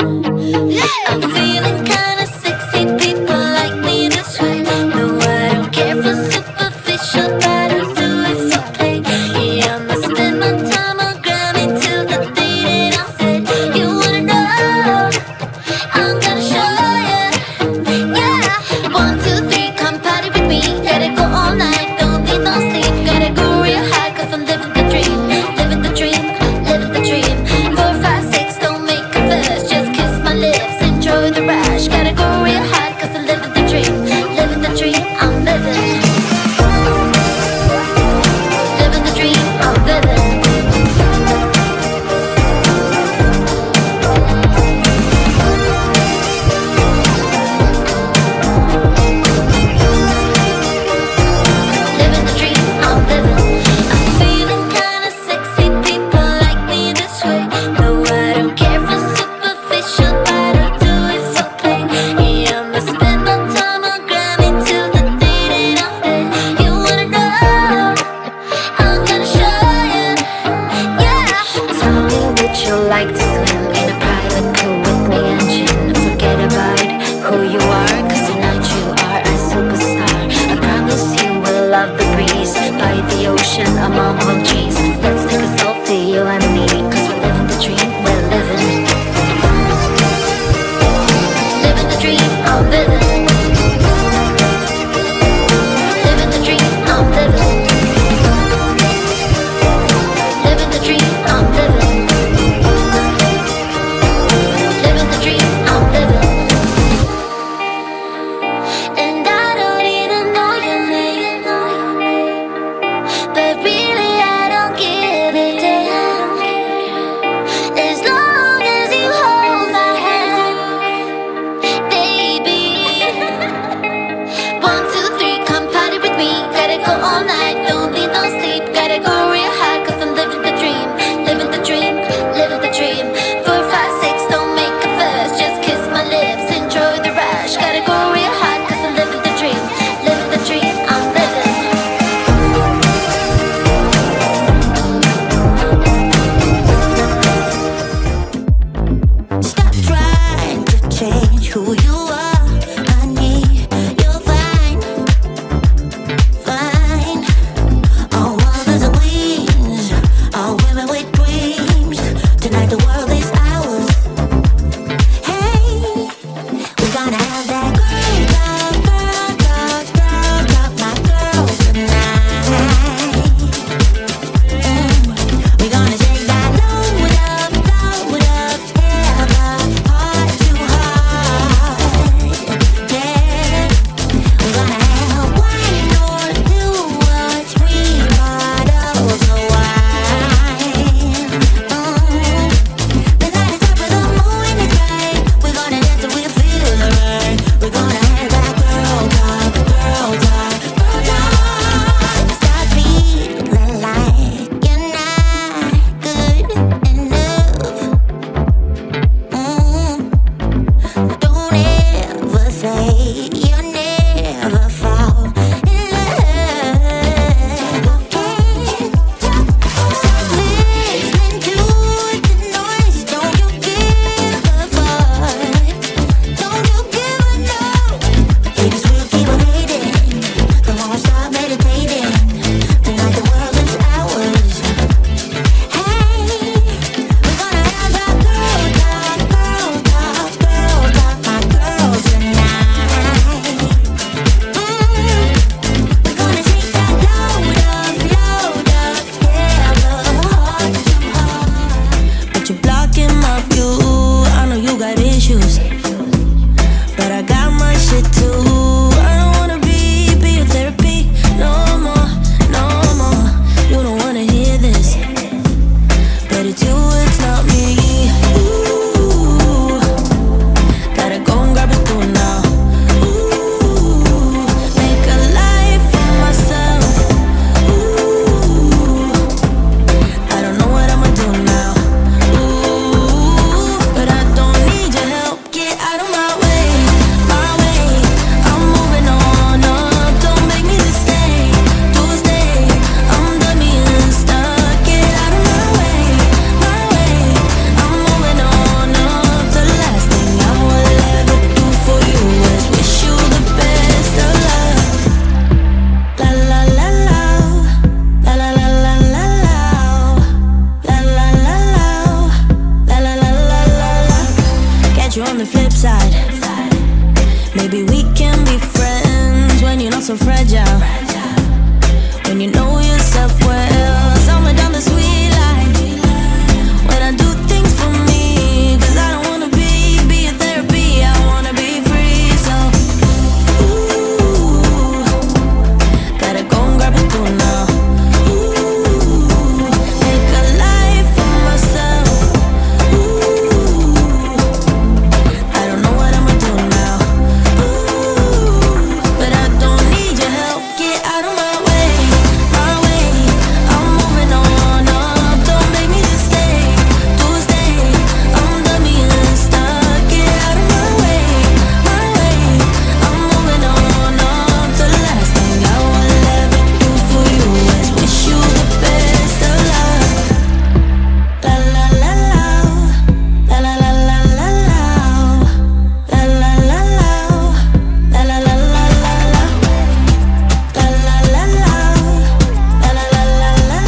I'm feeling kinda sexy, people like me this way. No, I don't care for superficial, but I'll do it for play. Yeah, I'ma spend my time on Grammy till the day that I'm dead. You wanna know? I'm gonna show ya. Yeah, 1, 2, 3, come party with me. Gotta go all night, don't need no sleep. Gotta go real high, 'cause I'm living the dream. Living the dream, living the dream. 4, 5, 6, don't make a fuss. Just kiss my lips, enjoy the rush. Gotta go real high, 'cause I'm living the dream. Living the dream, I'm living. Living the dream, I'm living. Living the dream, I'm living. I'm feeling kinda sexy, people like me this way. No, I don't care for superficial, but I'll do it for play. Yeah, I'ma spend my time on Grammy till the day that I'm dead. You wanna know? I'm gonna show ya. Yeah. Tell me, would you like to swim in a private pool with me and Jim? Forget about who you are, 'cause tonight you are a superstar. I promise you will love the breeze by the ocean among palm trees. Let's take a selfie, you and me, 'cause we're living the dream, we're living. Living the dream, I'm living. Living the dream, I'm living. Living the dream, I'm living. Living the dream, I'm living. And I don't even know your name, but really I don't give a damn. As long as you hold my hand, baby. 1, 2, 3, come party with me. Gotta go all night, don't need no sleep. Gotta go real high, 'cause I'm living the dream. Living the dream, living the dream. 4, 5, 6, don't make a fuss. Just kiss my lips, enjoy the rush. Gotta go real high, 'cause I'm living the dream. Living the dream, I'm living. Stop trying to change who you are, honey. You're fine, fine. All mothers and queens, all women with dreams. Tonight the world is ours. Hey, we're gonna have that girl talk, my girl tonight. We're gonna shake that load up, ever heart to heart. on the flip side. Maybe we can be friends when you're not so fragile. When you know yourself well, somewhere down the sweet line. When I do things for me, 'cause I don't wanna be a therapy, I wanna be free. So, ooh, gotta go and grab a spoon now. Ooh, make a life for myself. Ooh, I don't know what I'ma do now. Ooh, but I don't need your help. Get out of my way, my way. I'm moving on up. Don't make me stay, to stay. I'm done being stuck. Get out of my way, my way. I'm moving on up. The last thing I will ever do for you is wish you the best of luck. La la la la, la la la la la la, la la la la, la la la la la la. La la la la, la la la la la la,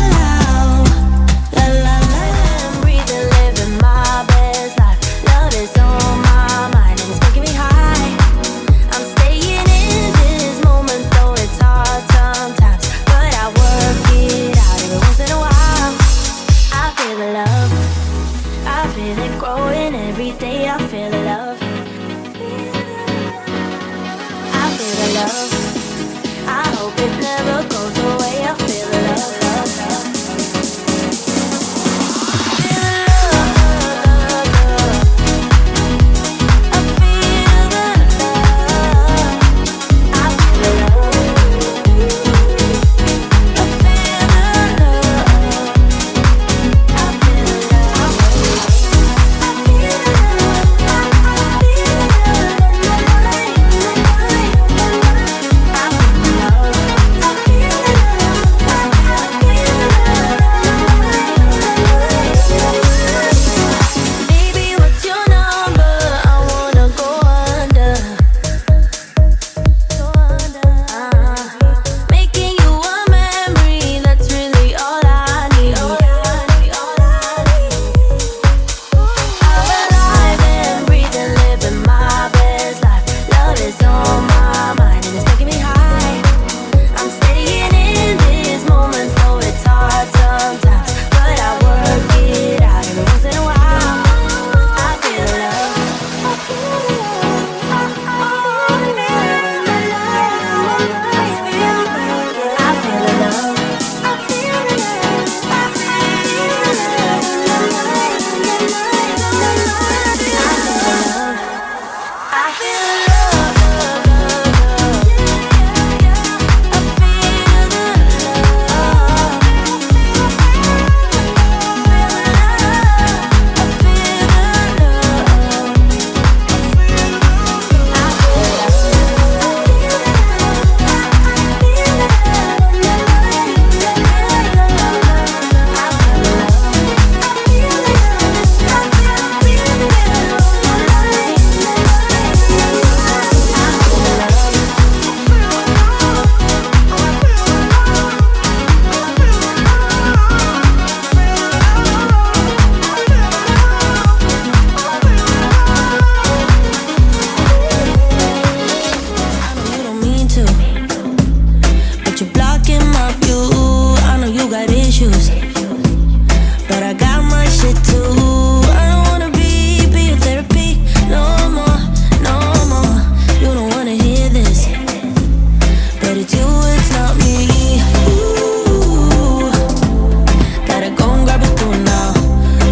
la la la. I'm breathing, living my best life. Love is on my mind and it's making me high. I'm staying in this moment, though it's hard sometimes, but I work it out every once in a while. I feel the love, I feel it growing every day. I feel the love, I feel the love. I hope it never goes away. I feel the love, love, love. Feel the love, love, love. I feel the love. I feel the love. I feel the love. I feel the love. I feel the Baby, what's your number? I wanna go under. Making you a memory, that's really all I need. I'm alive and breathing, living my best life. Love is on my mind and it's making me high. I'm staying in this moment, though it's hard sometimes, but I work it out every once in a while. I feel love. I feel love. I feel love. I feel but I got my shit too. I don't wanna be a therapy no more, no more. You don't wanna hear this, but it's you, it's not me. Ooh, gotta go and grab a spoon now.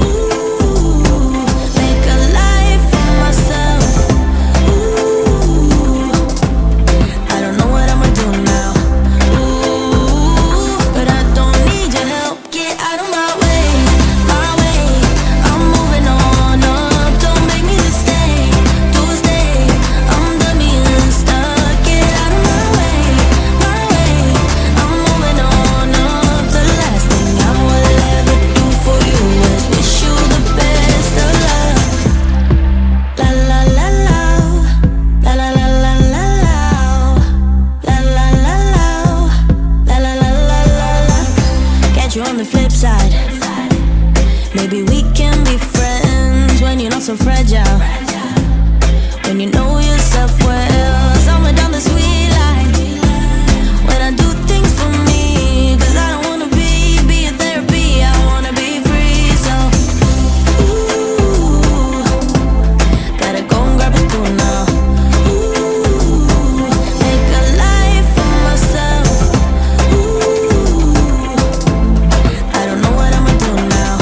Ooh, make a life for myself. Ooh, I don't know what I'ma do now. Ooh, but I don't need your help. Get out of my way, my way. I'm moving on up. Don't make me stay, to stay. I'm done being stuck. Get out of my way, my way. I'm moving on up. The last thing I will ever do for you is wish you the best of luck. La la la la, la la la la la la, la la la la, la la la la la la. Catch you on the flip side. Maybe we can be friends when you're not so fragile. when you know yourself well. Somewhere down the sweet line, when I do things for me, 'cause I don't wanna be a therapy, I wanna be free. So, ooh, gotta go and grab a spoon now. Ooh, make a life for myself. Ooh, I don't know what I'ma do now.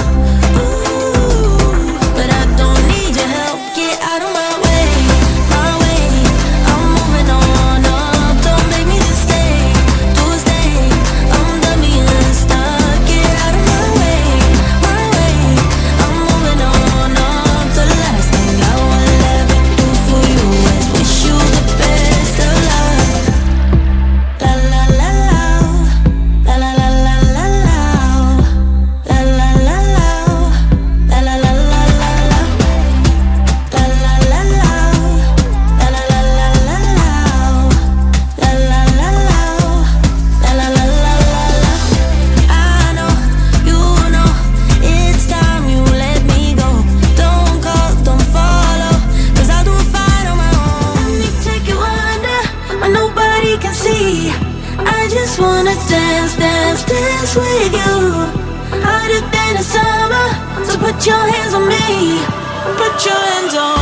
Ooh, but I don't need your help. Get out of my way, my way. I'm moving on up. Don't make me just stay, to stay. I'm done being stuck. Get out of my way, my way. I'm moving on up. The last thing I will ever do for you is wish you the best of luck. La la la la, la la la la la la, la la la la, la la la la la la. La la la la, la la la la la la, la la la la, la la la la la. I know, you know, it's time you let me go. Don't call, don't follow, 'cause I'll do it fine on my own. Let me take you under, where nobody can see. I just wanna dance, dance, dance with you. Hotter than the summer, so put your hands on me. Put your hands on